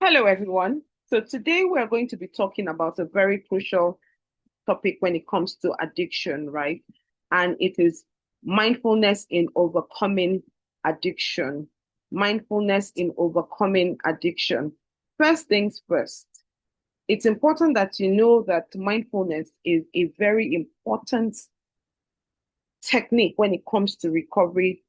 Hello, everyone. So today we're going to be talking about a very crucial topic when it comes to addiction, right? And it is mindfulness in overcoming addiction. Mindfulness in overcoming addiction. First things first, it's important that you know that mindfulness is a very important technique when it comes to recovery,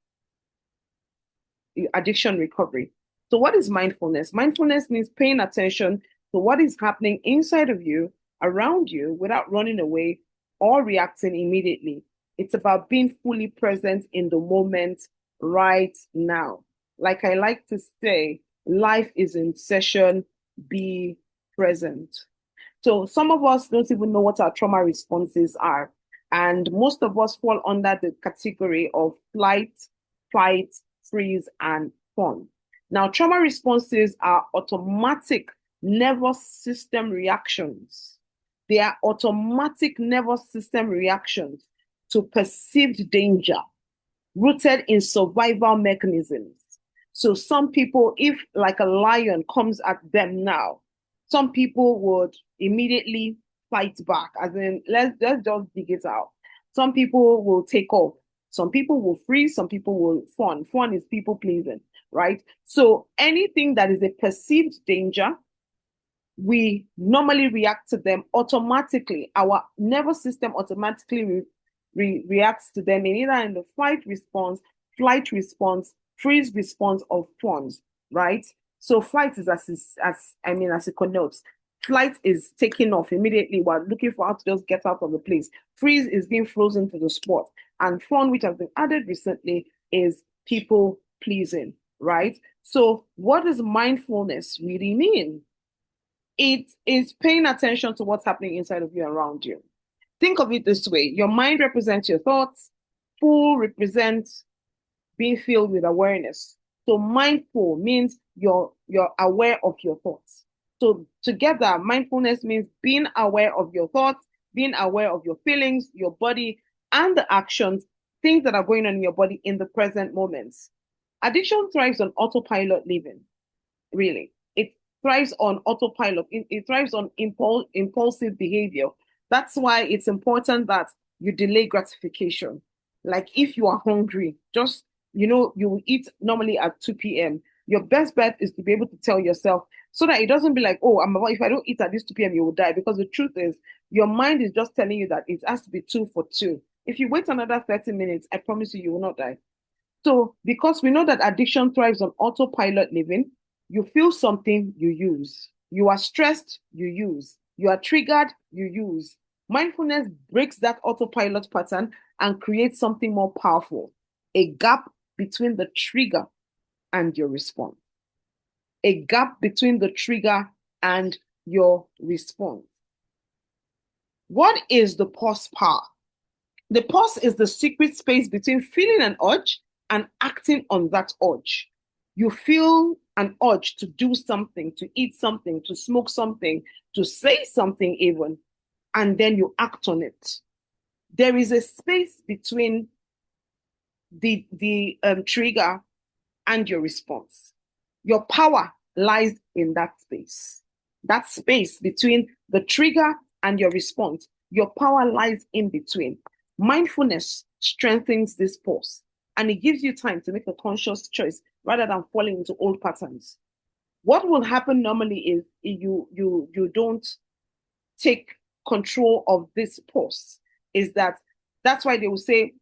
addiction recovery. So, what is mindfulness? Mindfulness means paying attention to what is happening inside of you, around you, without running away or reacting immediately. It's about being fully present in the moment right now. Like I like to say, life is in session, be present. So, some of us don't even know what our trauma responses are. And most of us fall under the category of flight, fight, freeze, and fawn. Now, trauma responses are automatic nervous system reactions. They are automatic nervous system reactions to perceived danger rooted in survival mechanisms. So, some people, if like a lion comes at them now, some people would immediately fight back, as in, let's just dig it out. Some people will take off. Some people will freeze. Some people will fawn. Fawn is people pleasing, right? So anything that is a perceived danger, we normally react to them automatically. Our nervous system automatically reacts to them in either in the fight response, flight response, freeze response, or fawns, right? So fight is as it connotes. Flight is taking off immediately while looking for how to just get out of the place. Freeze is being frozen to the spot. And fawn, which has been added recently, is people pleasing, right? So what does mindfulness really mean? It is paying attention to what's happening inside of you, around you. Think of it this way: your mind represents your thoughts, full represents being filled with awareness. So mindful means you're aware of your thoughts. So together, mindfulness means being aware of your thoughts, being aware of your feelings, your body, and the actions, things that are going on in your body in the present moments. Addiction thrives on autopilot living, really. It thrives on autopilot. It thrives on impulsive behavior. That's why it's important that you delay gratification. Like if you are hungry, just you will eat normally at 2 p.m. Your best bet is to be able to tell yourself so that it doesn't be like, oh, if I don't eat at this 2 p.m., you will die. Because the truth is, your mind is just telling you that it has to be two for two. If you wait another 30 minutes, I promise you, you will not die. So, because we know that addiction thrives on autopilot living, you feel something, you use. You are stressed, you use. You are triggered, you use. Mindfulness breaks that autopilot pattern and creates something more powerful: a gap between the trigger and your response. A gap between the trigger and your response. What is the pause power? The pause is the secret space between feeling an urge and acting on that urge. You feel an urge to do something, to eat something, to smoke something, to say something even, and then you act on it. There is a space between the trigger and your response. Your power lies in that space. That space between the trigger and your response. Your power lies in between. Mindfulness strengthens this pause, and it gives you time to make a conscious choice rather than falling into old patterns. What will happen normally is you don't take control of this pause. Is that's why they will say,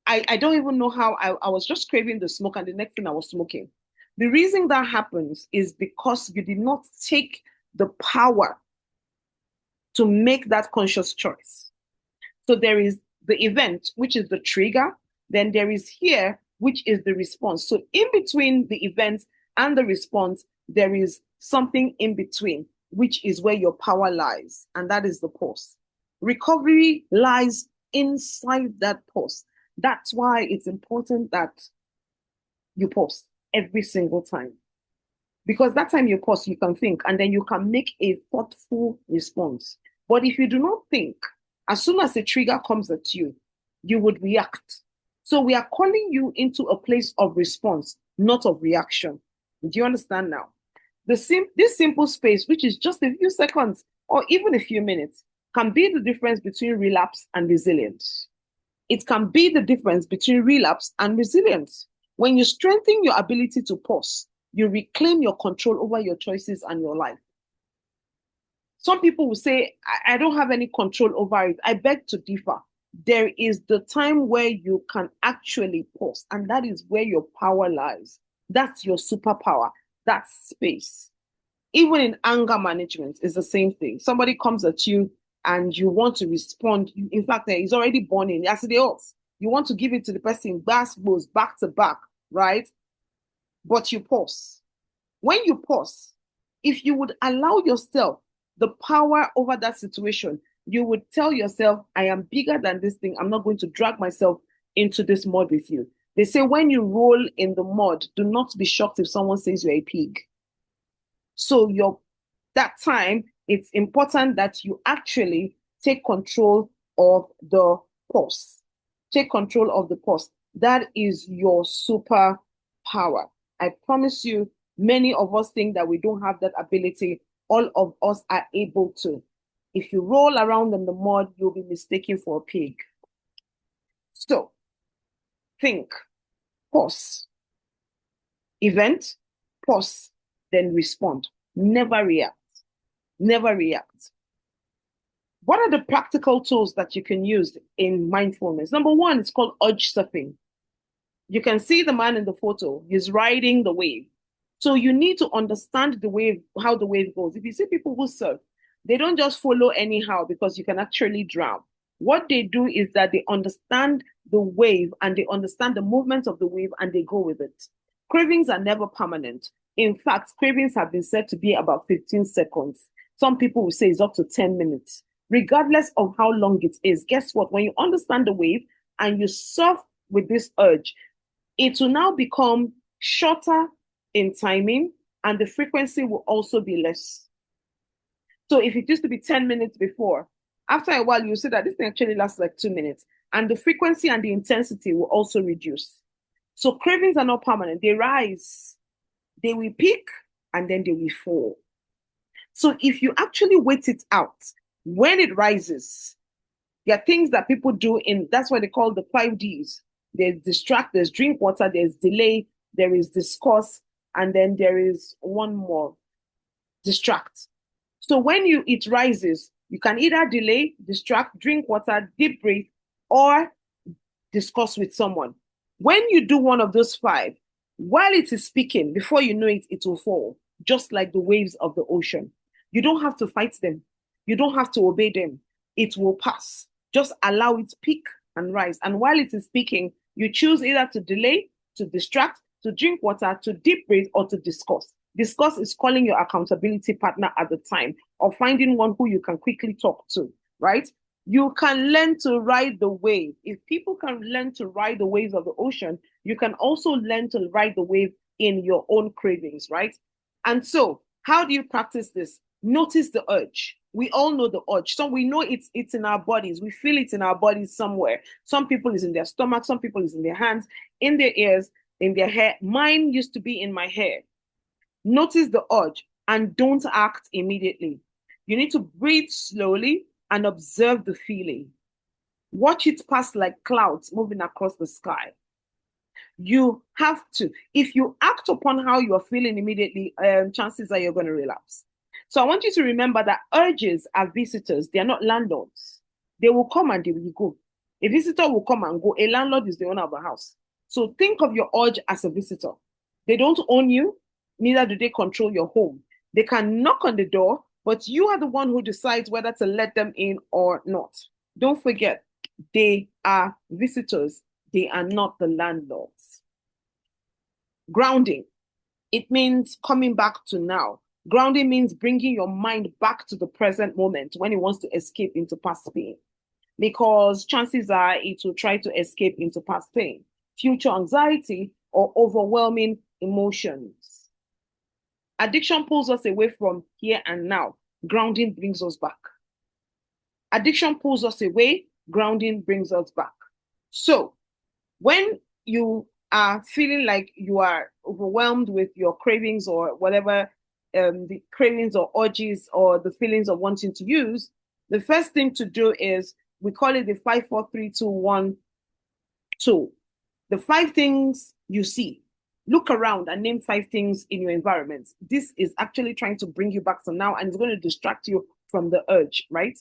I don't even know how I was just craving the smoke, and the next thing I was smoking. The reason that happens is because you did not take the power to make that conscious choice. So there is the event, which is the trigger. Then there is here, which is the response. So in between the event and the response, there is something in between, which is where your power lies. And that is the pause. Recovery lies inside that pause. That's why it's important that you pause every single time. Because that time you pause, you can think, and then you can make a thoughtful response. But if you do not think, as soon as a trigger comes at you, you would react. So we are calling you into a place of response, not of reaction. Do you understand now? This simple space, which is just a few seconds or even a few minutes, can be the difference between relapse and resilience. It can be the difference between relapse and resilience. When you strengthen your ability to pause, you reclaim your control over your choices and your life. Some people will say, I don't have any control over it. I beg to differ. There is the time where you can actually pause, and that is where your power lies. That's your superpower. That's space. Even in anger management, it's the same thing. Somebody comes at you and you want to respond. In fact, he's already burning. As it is, you want to give it to the person, back to back, right? But you pause. When you pause, if you would allow yourself the power over that situation, you would tell yourself, I am bigger than this thing. I'm not going to drag myself into this mud with you. They say when you roll in the mud, do not be shocked if someone says you're a pig. So that time, it's important that you actually take control of the pause. Take control of the pause. That is your superpower. I promise you, many of us think that we don't have that ability. All of us are able to. If you roll around in the mud, you'll be mistaken for a pig. So, think, pause, event, pause, then respond. Never react. Never react. What are the practical tools that you can use in mindfulness? Number one, it's called urge surfing. You can see the man in the photo, he's riding the wave. So you need to understand the wave, how the wave goes. If you see people who surf, they don't just follow anyhow because you can actually drown. What they do is that they understand the wave and they understand the movement of the wave and they go with it. Cravings are never permanent. In fact, cravings have been said to be about 15 seconds. Some people will say it's up to 10 minutes. Regardless of how long it is, guess what? When you understand the wave and you surf with this urge, it will now become shorter in timing and the frequency will also be less. So if it used to be 10 minutes before, after a while, you see that this thing actually lasts like 2 minutes and the frequency and the intensity will also reduce. So cravings are not permanent. They rise, they will peak, and then they will fall. So if you actually wait it out, when it rises, there are things that people do that's what they call the 5Ds. There's distract, there's drink water, there's delay, there is discuss, and then there is one more, distract. So when it rises, you can either delay, distract, drink water, deep breathe, or discuss with someone. When you do one of those five, while it is speaking, before you know it, it will fall, just like the waves of the ocean. You don't have to fight them. You don't have to obey them. It will pass. Just allow it peak and rise. And while it is speaking, you choose either to delay, to distract, to drink water, to deep breathe, or to discuss. Discuss is calling your accountability partner at the time or finding one who you can quickly talk to, right? You can learn to ride the wave. If people can learn to ride the waves of the ocean, you can also learn to ride the wave in your own cravings, right? And so, how do you practice this? Notice the urge. We all know the urge. So we know it's in our bodies. We feel it in our bodies somewhere. Some people is in their stomach, some people is in their hands, in their ears, in their hair. Mine used to be in my hair. Notice the urge and don't act immediately. You need to breathe slowly and observe the feeling. Watch it pass like clouds moving across the sky. You have to, if you act upon how you are feeling immediately, chances are you're going to relapse. So I want you to remember that urges are visitors. They are not landlords. They will come and they will go. A visitor will come and go. A landlord is the owner of the house. So think of your urge as a visitor. They don't own you, neither do they control your home. They can knock on the door, but you are the one who decides whether to let them in or not. Don't forget, they are visitors. They are not the landlords. Grounding. It means coming back to now. Grounding means bringing your mind back to the present moment when it wants to escape into past pain. Because chances are it will try to escape into past pain, future anxiety, or overwhelming emotions. Addiction pulls us away from here and now. Grounding brings us back. Addiction pulls us away. Grounding brings us back. So when you are feeling like you are overwhelmed with your cravings or whatever the cravings or urges or the feelings of wanting to use, the first thing to do is we call it the 5, 4, 3, 2, 1 tool. The 5 things you see. Look around and name 5 things in your environment. This is actually trying to bring you back to now and it's going to distract you from the urge, right?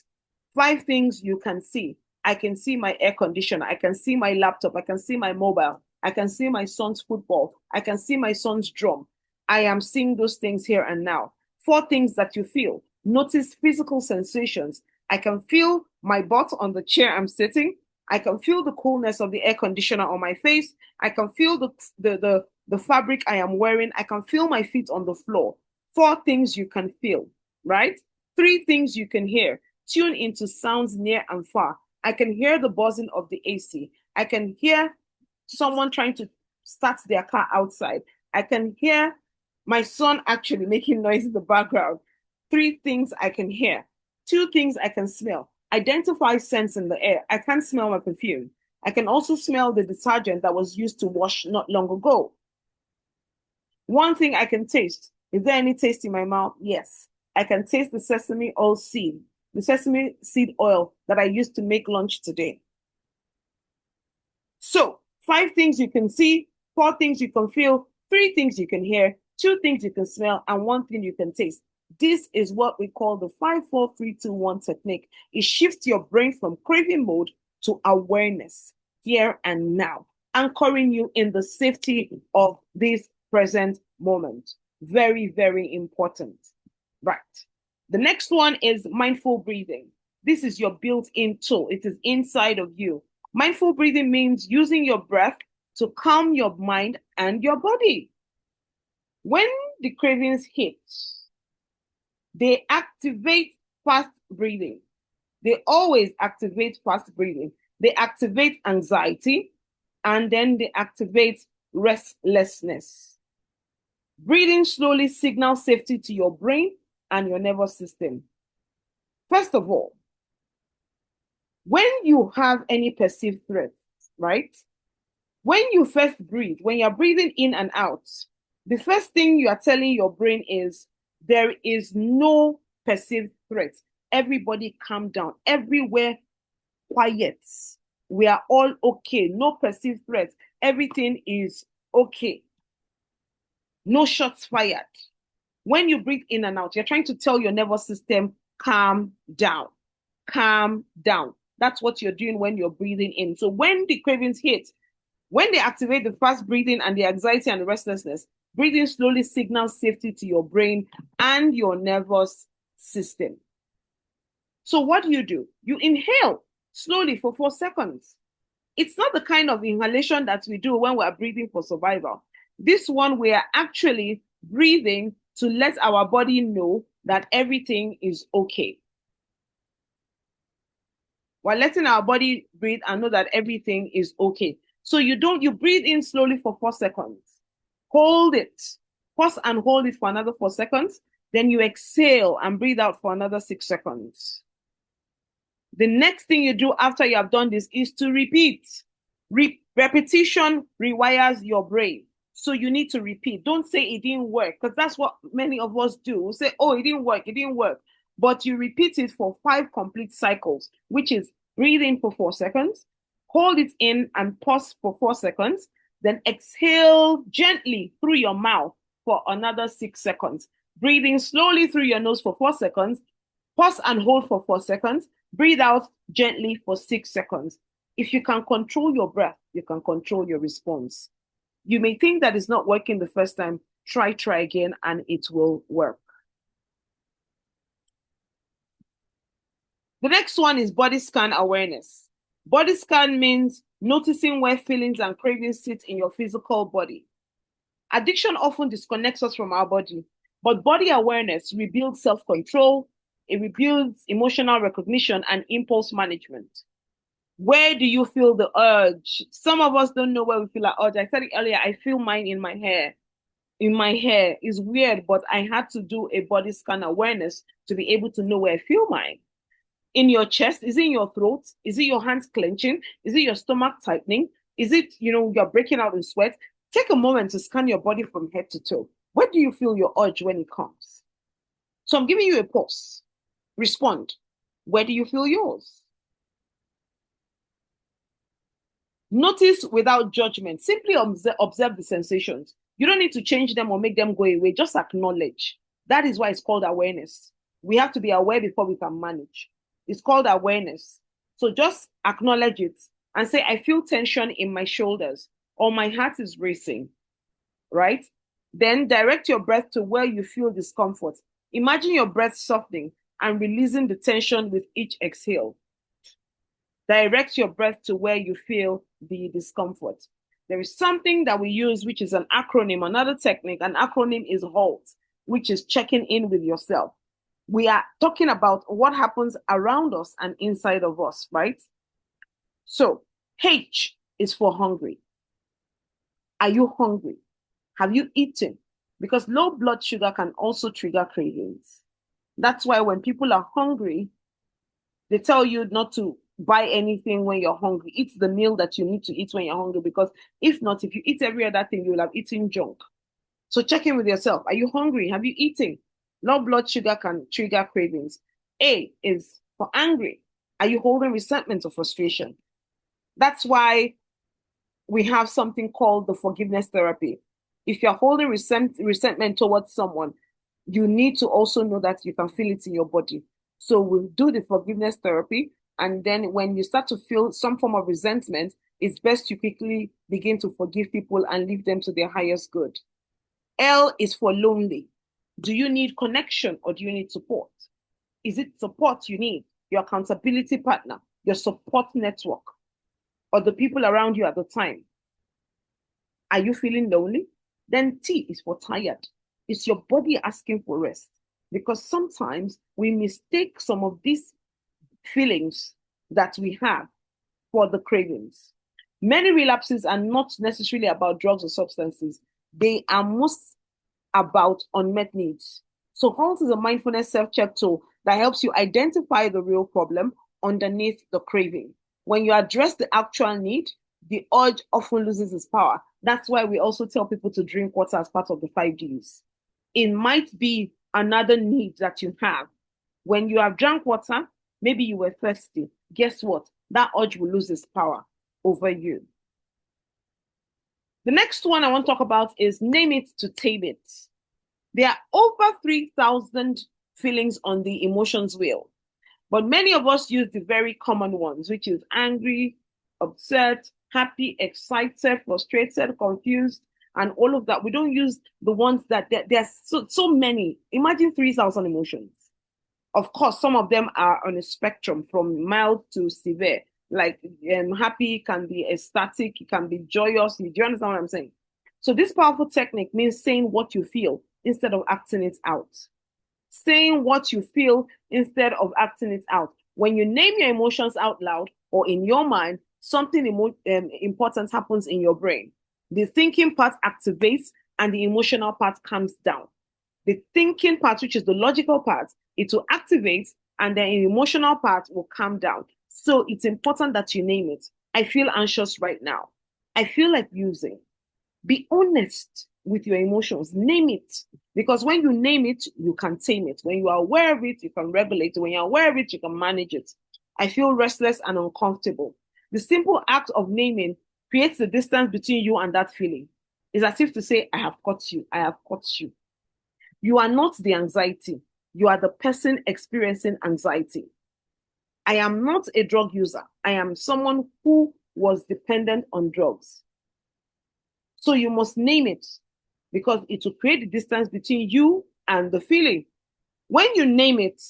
5 things you can see. I can see my air conditioner. I can see my laptop. I can see my mobile. I can see my son's football. I can see my son's drum. I am seeing those things here and now. 4 things that you feel. Notice physical sensations. I can feel my butt on the chair I'm sitting. I can feel the coolness of the air conditioner on my face. I can feel the fabric I am wearing. I can feel my feet on the floor. 4 things you can feel, right? 3 things you can hear. Tune into sounds near and far. I can hear the buzzing of the AC. I can hear someone trying to start their car outside. I can hear my son actually making noise in the background. 3 things I can hear. 2 things I can smell. Identify scents in the air. I can't smell my perfume. I can also smell the detergent that was used to wash not long ago. 1 thing I can taste. Is there any taste in my mouth? Yes. I can taste the sesame oil seed, the sesame seed oil that I used to make lunch today. So 5 things you can see, 4 things you can feel, 3 things you can hear, 2 things you can smell, and 1 thing you can taste. This is what we call the 5, 4, 3, 2, 1 technique. It shifts your brain from craving mode to awareness here and now, anchoring you in the safety of this present moment. Very, very important. Right. The next one is mindful breathing. This is your built-in tool. It is inside of you. Mindful breathing means using your breath to calm your mind and your body. When the cravings hit, they activate fast breathing. They always activate fast breathing. They activate anxiety and then they activate restlessness. Breathing slowly signals safety to your brain and your nervous system. First of all, when you have any perceived threat, right? When you first breathe, when you're breathing in and out, the first thing you are telling your brain is there is no perceived threat. Everybody calm down. Everywhere quiet. We are all okay. No perceived threat. Everything is okay. No shots fired. When you breathe in and out, you're trying to tell your nervous system, calm down. Calm down. That's what you're doing when you're breathing in. So when the cravings hit, when they activate the fast breathing and the anxiety and the restlessness, breathing slowly signals safety to your brain and your nervous system. So what do? You inhale slowly for 4 seconds. It's not the kind of inhalation that we do when we're breathing for survival. This one, we are actually breathing to let our body know that everything is okay. We're letting our body breathe and know that everything is okay. So you breathe in slowly for 4 seconds. Hold it. Pause and hold it for another 4 seconds. Then you exhale and breathe out for another 6 seconds. The next thing you do after you have done this is to repeat. Repetition rewires your brain. So you need to repeat. Don't say it didn't work, because that's what many of us do. We say, oh, it didn't work, it didn't work. But you repeat it for 5 complete cycles, which is breathe in for 4 seconds, hold it in and pause for 4 seconds, then exhale gently through your mouth for another 6 seconds. Breathe in slowly through your nose for 4 seconds, pause and hold for 4 seconds, breathe out gently for 6 seconds. If you can control your breath, you can control your response. You may think that it's not working the first time. Try again, and it will work. The next one is body scan awareness. Body scan means noticing where feelings and cravings sit in your physical body. Addiction often disconnects us from our body, but body awareness rebuilds self-control, it rebuilds emotional recognition and impulse management. Where do you feel the urge? Some of us don't know where we feel that urge. I said it earlier, I feel mine in my hair. In my hair. It's weird, but I had to do a body scan awareness to be able to know where I feel mine. In your chest? Is it in your throat? Is it your hands clenching? Is it your stomach tightening? Is it, you're breaking out in sweat? Take a moment to scan your body from head to toe. Where do you feel your urge when it comes? So I'm giving you a pause. Respond. Where do you feel yours? Notice without judgment. Simply observe the sensations. You don't need to change them or make them go away. Just acknowledge. That is why it's called awareness. We have to be aware before we can manage. It's called awareness. So just acknowledge it and say, I feel tension in my shoulders or my heart is racing, right? Then direct your breath to where you feel discomfort. Imagine your breath softening and releasing the tension with each exhale. Direct your breath to where you feel the discomfort. There is something that we use, which is an acronym, another technique. An acronym is HALT, which is checking in with yourself. We are talking about what happens around us and inside of us, right? So, H is for hungry. Are you hungry? Have you eaten? Because low blood sugar can also trigger cravings. That's why when people are hungry, they tell you not to buy anything when you're hungry. Eat the meal that you need to eat when you're hungry, because if not, if you eat every other thing, you will have eaten junk. So check in with yourself. Are you hungry? Have you eaten? Low blood sugar can trigger cravings. A is for angry. Are you holding resentment or frustration? That's why we have something called the forgiveness therapy. If you're holding resentment towards someone, you need to also know that you can feel it in your body. So we'll do the forgiveness therapy. And then when you start to feel some form of resentment, it's best you quickly begin to forgive people and leave them to their highest good. L is for lonely. Do you need connection or do you need support? Is it support you need? Your accountability partner, your support network, or the people around you at the time? Are you feeling lonely? Then T is for tired. It's your body asking for rest. Because sometimes we mistake some of these feelings that we have for the cravings. Many relapses are not necessarily about drugs or substances, they are most about unmet needs. So, HALT is a mindfulness self check tool that helps you identify the real problem underneath the craving. When you address the actual need, the urge often loses its power. That's why we also tell people to drink water as part of the 5Ds. It might be another need that you have. When you have drank water, maybe you were thirsty. Guess what? That urge will lose its power over you. The next one I want to talk about is name it to tame it. There are over 3,000 feelings on the emotions wheel, but many of us use the very common ones, which is angry, upset, happy, excited, frustrated, confused, and all of that. We don't use the ones that there's so many. Imagine 3,000 emotions. Of course, some of them are on a spectrum from mild to severe. Like happy can be ecstatic, it can be joyous. Do you understand what I'm saying? So this powerful technique means saying what you feel instead of acting it out. Saying what you feel instead of acting it out. When you name your emotions out loud or in your mind, something important happens in your brain. The thinking part activates and the emotional part calms down. The thinking part, which is the logical part, it will activate and then the emotional part will calm down. So it's important that you name it. I feel anxious right now. I feel like using. Be honest with your emotions. Name it. Because when you name it, you can tame it. When you are aware of it, you can regulate it. When you're aware of it, you can manage it. I feel restless and uncomfortable. The simple act of naming creates the distance between you and that feeling. It's as if to say, I have caught you. I have caught you. You are not the anxiety. You are the person experiencing anxiety. I am not a drug user. I am someone who was dependent on drugs. So you must name it because it will create the distance between you and the feeling. When you name it,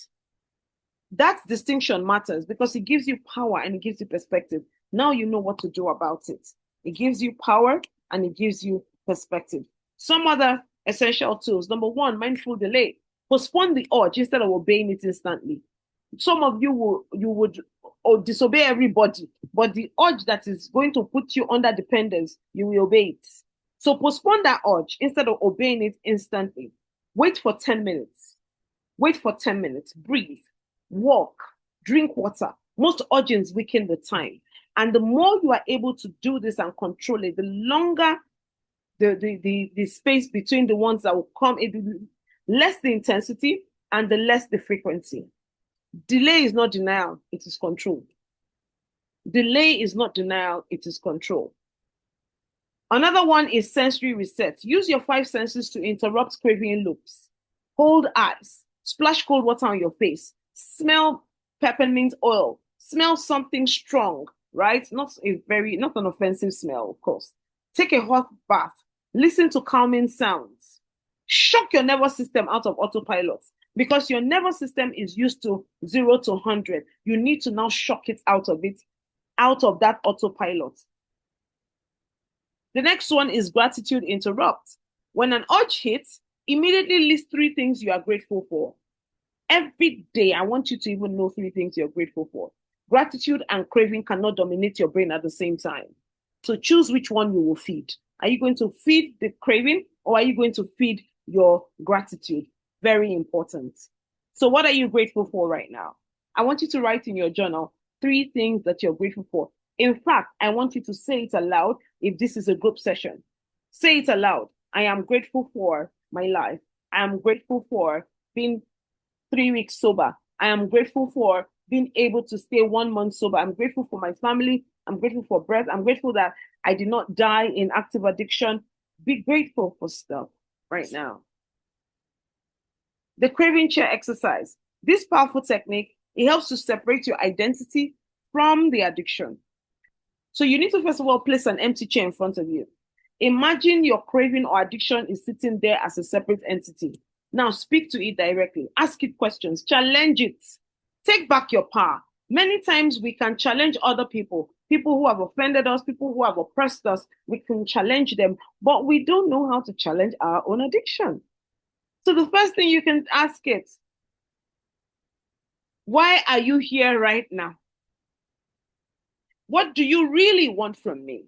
that distinction matters because it gives you power and it gives you perspective. Now you know what to do about it. It gives you power and it gives you perspective. Some other essential tools. Number one, mindful delay. Postpone the urge instead of obeying it instantly. Some of you would disobey everybody, but the urge that is going to put you under dependence, you will obey it. So postpone that urge instead of obeying it instantly. Wait for 10 minutes. Wait for 10 minutes. Breathe. Walk. Drink water. Most urges weaken the time. And the more you are able to do this and control it, the longer the space between the ones that will come, less the intensity and the less the frequency. Delay is not denial, it is control. Delay is not denial, it is control. Another one is sensory reset. Use your five senses to interrupt craving loops. Hold eyes, splash cold water on your face, smell peppermint oil, smell something strong, right? Not an offensive smell, of course. Take a hot bath, listen to calming sounds. Shock your nervous system out of autopilot because your nervous system is used to 0 to 100. You need to now shock it, out of that autopilot. The next one is gratitude interrupt. When an urge hits, immediately list three things you are grateful for. Every day, I want you to even know three things you're grateful for. Gratitude and craving cannot dominate your brain at the same time. So choose which one you will feed. Are you going to feed the craving or are you going to feed your gratitude? Very important. So what are you grateful for right now? I want you to write in your journal three things that you're grateful for. In fact, I want you to say it aloud if this is a group session. Say it aloud. I am grateful for my life. I am grateful for being 3 weeks sober. I am grateful for being able to stay 1 month sober. I'm grateful for my family. I'm grateful for breath. I'm grateful that I did not die in active addiction. Be grateful for stuff right now. The craving chair exercise. This powerful technique, it helps to separate your identity from the addiction. So you need to first of all place an empty chair in front of you. Imagine your craving or addiction is sitting there as a separate entity. Now speak to it directly. Ask it questions. Challenge it. Take back your power. Many times we can challenge other people who have offended us, people who have oppressed us. We can challenge them, but we don't know how to challenge our own addiction. So the first thing you can ask it, why are you here right now? What do you really want from me?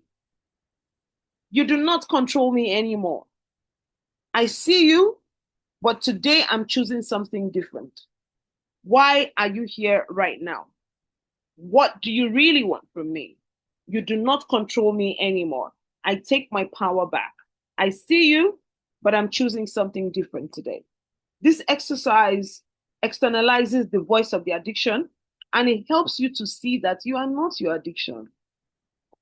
You do not control me anymore. I see you, but today I'm choosing something different. Why are you here right now? What do you really want from me? You do not control me anymore. I take my power back. I see you, but I'm choosing something different today. This exercise externalizes the voice of the addiction and it helps you to see that you are not your addiction.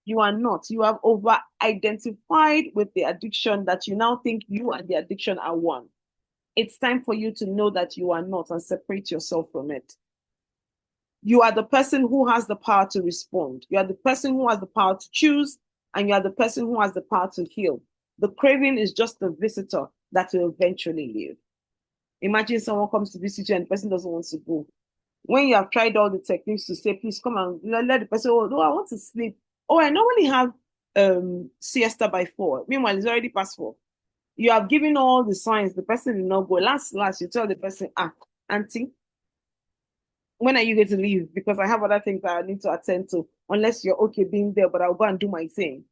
You are not. You have over identified with the addiction that you now think you and the addiction are one. It's time for you to know that you are not and separate yourself from it. You are the person who has the power to respond. You are the person who has the power to choose, and you are the person who has the power to heal. The craving is just the visitor that will eventually leave. Imagine someone comes to visit you and the person doesn't want to go. When you have tried all the techniques to say, please come and let the person, oh, no, I want to sleep. Oh, I normally have siesta by 4. Meanwhile, it's already past 4. You have given all the signs. The person will not go. Last, you tell the person, auntie, when are you going to leave? Because I have other things that I need to attend to. Unless you're okay being there, but I'll go and do my thing.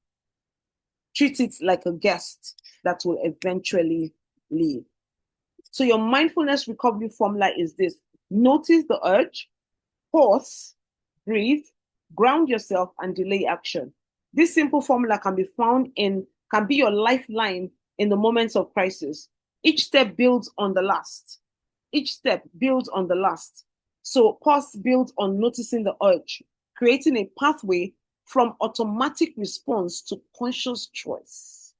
Treat it like a guest that will eventually leave. So your mindfulness recovery formula is this. Notice the urge, pause, breathe, ground yourself, and delay action. This simple formula can be your lifeline in the moments of crisis. Each step builds on the last. So pause builds on noticing the urge, creating a pathway from automatic response to conscious choice.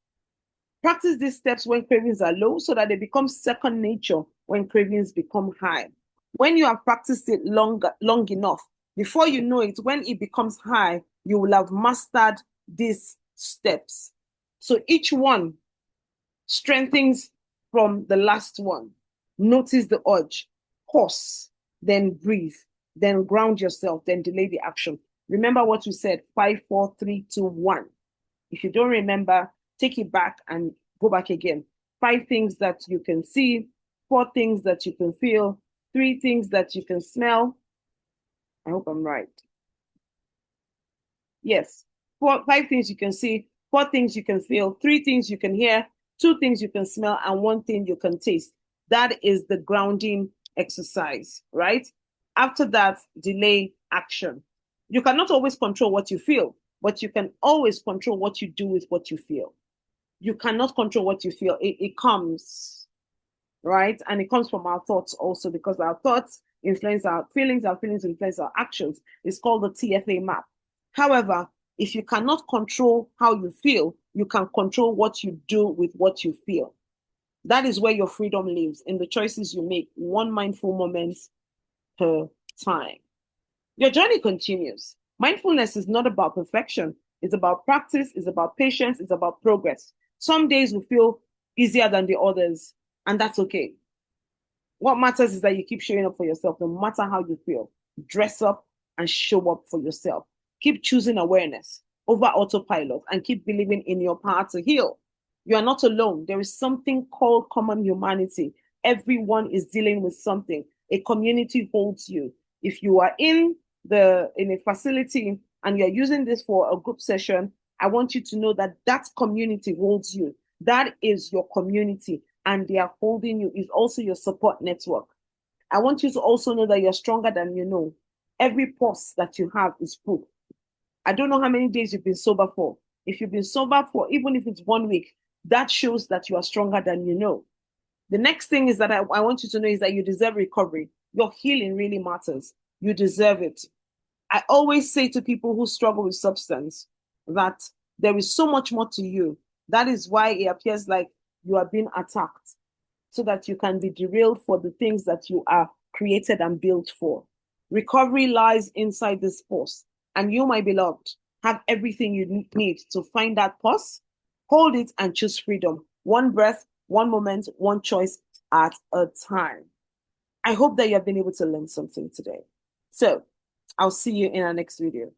Practice these steps when cravings are low so that they become second nature when cravings become high. When you have practiced it long enough, before you know it, when it becomes high, you will have mastered these steps. So each one strengthens from the last one. Notice the urge, pause, then breathe, then ground yourself, then delay the action. Remember what we said, 5, 4, 3, 2, 1. If you don't remember, take it back and go back again. 5 things that you can see, 4 things that you can feel, 3 things that you can smell. I hope I'm right. Yes, 5 things you can see, 4 things you can feel, 3 things you can hear, 2 things you can smell, and 1 thing you can taste. That is the grounding exercise, right? After that, delay action. You cannot always control what you feel, but you can always control what you do with what you feel. You cannot control what you feel. It comes, right? And it comes from our thoughts also, because our thoughts influence our feelings influence our actions. It's called the TFA map. However, if you cannot control how you feel, you can control what you do with what you feel. That is where your freedom lives, in the choices you make, one mindful moment per time. Your journey continues. Mindfulness is not about perfection. It's about practice, it's about patience, it's about progress. Some days will feel easier than the others, and that's okay. What matters is that you keep showing up for yourself, no matter how you feel. Dress up and show up for yourself. Keep choosing awareness over autopilot and keep believing in your power to heal. You are not alone. There is something called common humanity. Everyone is dealing with something. A community holds you. If you are in a facility and you're using this for a group session, I want you to know that that community holds you. That is your community, and they are holding you, is also your support network. I want you to also know that you're stronger than you know. Every pulse that you have is proof. I don't know how many days you've been sober for. If you've been sober for, even if it's 1 week, that shows that you are stronger than you know. The next thing is that I want you to know is that you deserve recovery. Your healing really matters. You deserve it. I always say to people who struggle with substance that there is so much more to you. That is why it appears like you are being attacked, so that you can be derailed for the things that you are created and built for. Recovery lies inside this pause. And you, my beloved, have everything you need to find that pause, hold it, and choose freedom. One breath, one moment, one choice at a time. I hope that you have been able to learn something today. So I'll see you in our next video.